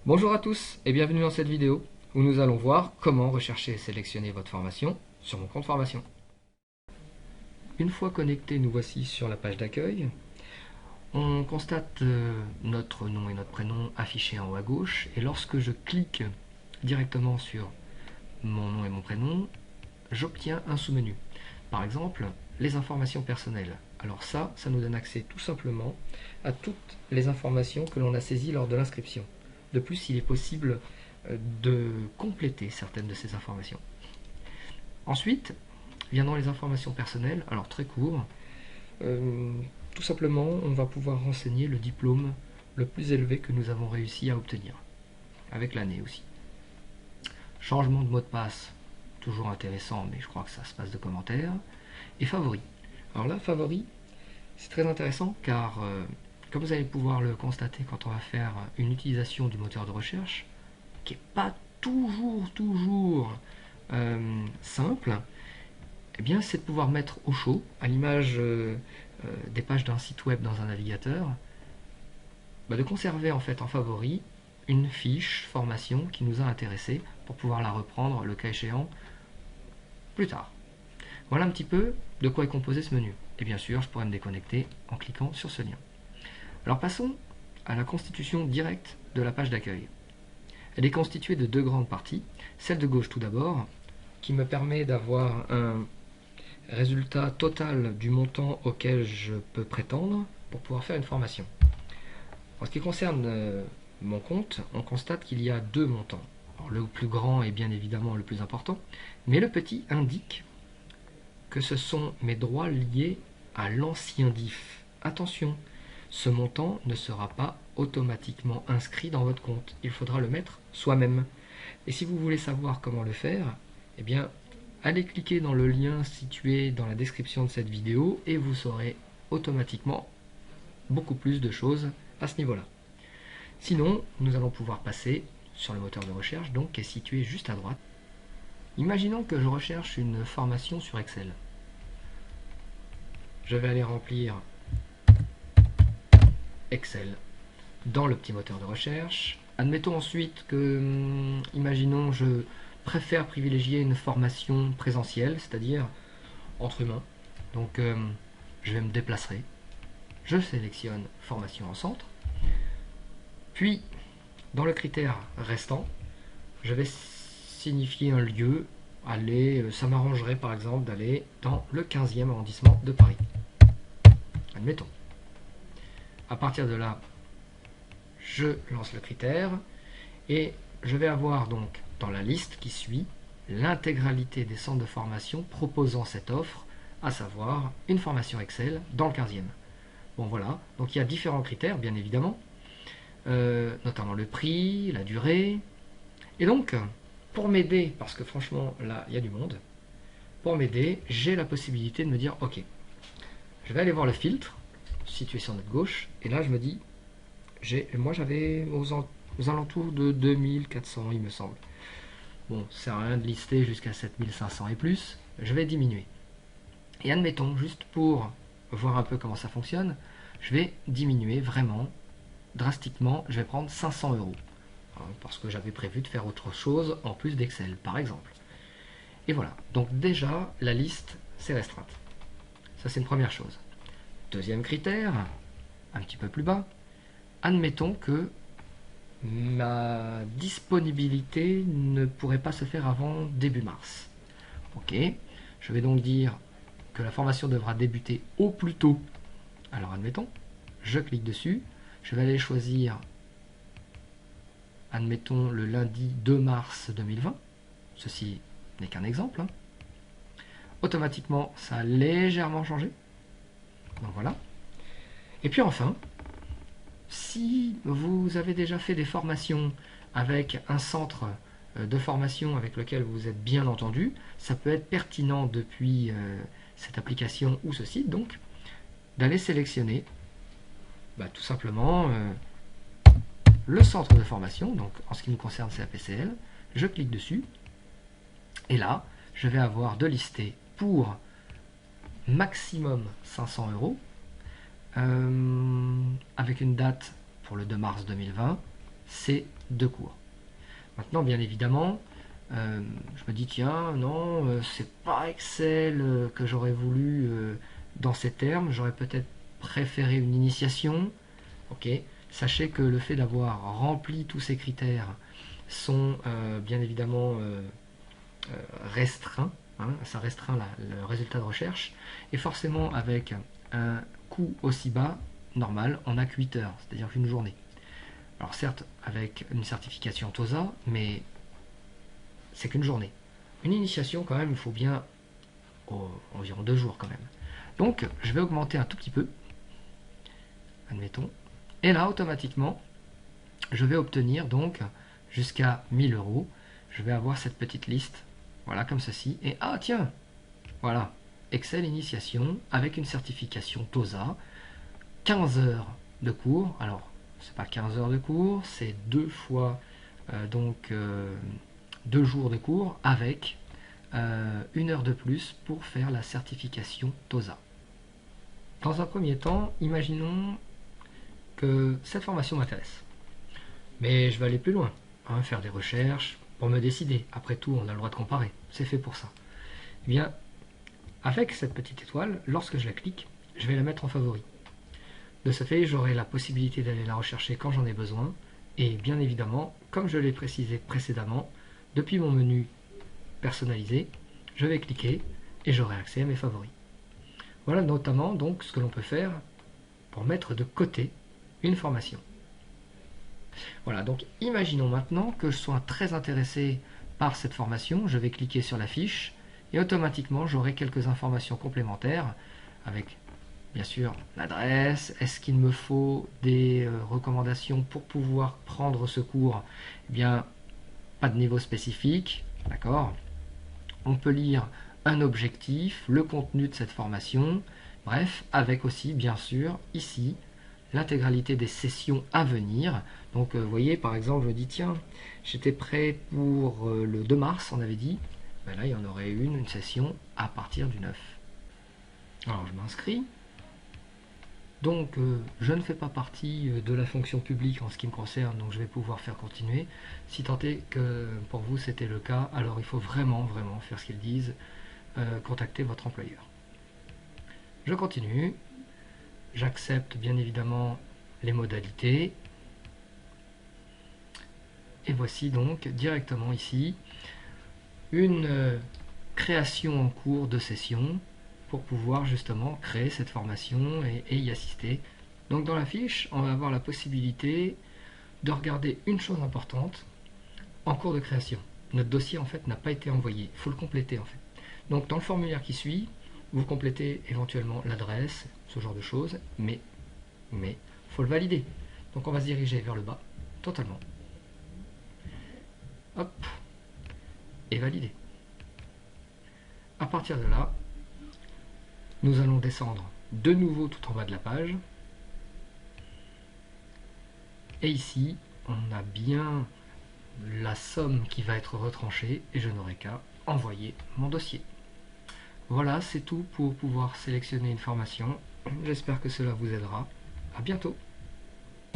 Bonjour à tous et bienvenue dans cette vidéo où nous allons voir comment rechercher et sélectionner votre formation sur mon compte formation. Une fois connecté, nous voici sur la page d'accueil. On constate notre nom et notre prénom affichés en haut à gauche et lorsque je clique directement sur mon nom et mon prénom, j'obtiens un sous-menu. Par exemple, les informations personnelles. Alors ça nous donne accès tout simplement à toutes les informations que l'on a saisies lors de l'inscription. De plus, il est possible de compléter certaines de ces informations. Ensuite, viendront les informations personnelles, alors très court. Tout simplement, on va pouvoir renseigner le diplôme le plus élevé que nous avons réussi à obtenir, avec l'année aussi. Changement de mot de passe, toujours intéressant, mais je crois que ça se passe de commentaires. Et favoris. Alors là, favoris, c'est très intéressant car, comme vous allez pouvoir le constater quand on va faire une utilisation du moteur de recherche, qui n'est pas toujours simple, eh bien, c'est de pouvoir mettre au chaud, à l'image des pages d'un site web dans un navigateur, de conserver en fait en favori une fiche formation qui nous a intéressé pour pouvoir la reprendre le cas échéant plus tard. Voilà un petit peu de quoi est composé ce menu. Et bien sûr, je pourrais me déconnecter en cliquant sur ce lien. Alors passons à la constitution directe de la page d'accueil. Elle est constituée de deux grandes parties. Celle de gauche tout d'abord, qui me permet d'avoir un résultat total du montant auquel je peux prétendre pour pouvoir faire une formation. En ce qui concerne mon compte, on constate qu'il y a deux montants. Alors, le plus grand est bien évidemment le plus important, mais le petit indique que ce sont mes droits liés à l'ancien DIF. Attention, ce montant ne sera pas automatiquement inscrit dans votre compte. Il faudra le mettre soi-même. Et si vous voulez savoir comment le faire, eh bien, allez cliquer dans le lien situé dans la description de cette vidéo et vous saurez automatiquement beaucoup plus de choses à ce niveau-là. Sinon, nous allons pouvoir passer sur le moteur de recherche, donc qui est situé juste à droite. Imaginons que je recherche une formation sur Excel. Je vais aller remplir Excel dans le petit moteur de recherche. Admettons ensuite que, imaginons, je préfère privilégier une formation présentielle, c'est-à-dire entre humains. Donc, je vais me déplacer. Je sélectionne formation en centre. Puis, dans le critère restant, je vais signifier un lieu. Allez, ça m'arrangerait par exemple d'aller dans le 15e arrondissement de Paris. Admettons. À partir de là, je lance le critère et je vais avoir donc dans la liste qui suit l'intégralité des centres de formation proposant cette offre, à savoir une formation Excel dans le 15e. Bon voilà, donc il y a différents critères bien évidemment, notamment le prix, la durée. Et donc, pour m'aider, parce que franchement là il y a du monde, pour m'aider, j'ai la possibilité de me dire ok, je vais aller voir le filtre situé sur notre gauche, et là je me dis, moi j'avais aux alentours de 2400 il me semble. Bon, ça sert à rien de lister jusqu'à 7500 et plus, je vais diminuer. Et admettons, juste pour voir un peu comment ça fonctionne, je vais diminuer vraiment drastiquement, je vais prendre 500 €, parce que j'avais prévu de faire autre chose en plus d'Excel par exemple. Et voilà, donc déjà la liste c'est restreinte. Ça c'est une première chose. Deuxième critère, un petit peu plus bas, admettons que ma disponibilité ne pourrait pas se faire avant début mars. Ok, je vais donc dire que la formation devra débuter au plus tôt. Alors admettons, je clique dessus, je vais aller choisir, admettons, le lundi 2 mars 2020. Ceci n'est qu'un exemple. Automatiquement, ça a légèrement changé. Donc voilà. Et puis enfin, si vous avez déjà fait des formations avec un centre de formation avec lequel vous êtes bien entendu, ça peut être pertinent depuis cette application ou ce site, donc, d'aller sélectionner tout simplement le centre de formation. Donc en ce qui nous concerne c'est APCL, je clique dessus, et là, je vais avoir de lister pour maximum 500 €, avec une date pour le 2 mars 2020, ces 2 cours. Maintenant, bien évidemment, je me dis, tiens, non, c'est pas Excel que j'aurais voulu dans ces termes, j'aurais peut-être préféré une initiation. Ok, sachez que le fait d'avoir rempli tous ces critères sont bien évidemment restreints, hein, ça restreint le résultat de recherche, et forcément avec un coût aussi bas, normal, on n'a que 8 heures, c'est-à-dire qu'une journée. Alors certes, avec une certification TOSA, mais c'est qu'une journée. Une initiation, quand même, il faut bien environ 2 jours quand même. Donc, je vais augmenter un tout petit peu, admettons, et là, automatiquement, je vais obtenir donc jusqu'à 1000 euros. Je vais avoir cette petite liste, voilà, comme ceci. Et ah, tiens, voilà, Excel Initiation avec une certification TOSA, 15 heures de cours. Alors, c'est pas 15 heures de cours, c'est 2 fois, 2 jours de cours avec 1 heure de plus pour faire la certification TOSA. Dans un premier temps, imaginons que cette formation m'intéresse. Mais je vais aller plus loin, hein, faire des recherches pour me décider. Après tout, on a le droit de comparer, c'est fait pour ça. Eh bien, avec cette petite étoile, lorsque je la clique, je vais la mettre en favori. De ce fait, j'aurai la possibilité d'aller la rechercher quand j'en ai besoin. Et bien évidemment, comme je l'ai précisé précédemment, depuis mon menu personnalisé, je vais cliquer et j'aurai accès à mes favoris. Voilà notamment donc ce que l'on peut faire pour mettre de côté une formation. Voilà, donc imaginons maintenant que je sois très intéressé par cette formation, je vais cliquer sur la fiche et automatiquement j'aurai quelques informations complémentaires avec bien sûr l'adresse, est-ce qu'il me faut des recommandations pour pouvoir prendre ce cours? Eh bien, pas de niveau spécifique, d'accord. On peut lire un objectif, le contenu de cette formation, bref, avec aussi bien sûr ici l'intégralité des sessions à venir. Donc vous voyez par exemple, je me dis tiens, j'étais prêt pour le 2 mars, on avait dit, ben là il y en aurait une session à partir du 9. Alors je m'inscris. Donc je ne fais pas partie de la fonction publique en ce qui me concerne, donc je vais pouvoir faire continuer. Si tant est que pour vous c'était le cas, alors il faut vraiment faire ce qu'ils disent, contacter votre employeur. Je continue, j'accepte bien évidemment les modalités, et voici donc directement ici une création en cours de session pour pouvoir justement créer cette formation et y assister. Donc dans la fiche, on va avoir la possibilité de regarder une chose importante en cours de création. Notre dossier en fait n'a pas été envoyé, il faut le compléter en fait. Donc dans le formulaire qui suit, vous complétez éventuellement l'adresse, ce genre de choses, mais faut le valider. Donc on va se diriger vers le bas, totalement. Hop, et valider. À partir de là, nous allons descendre de nouveau tout en bas de la page. Et ici, on a bien la somme qui va être retranchée et je n'aurai qu'à envoyer mon dossier. Voilà, c'est tout pour pouvoir sélectionner une formation. J'espère que cela vous aidera. À bientôt.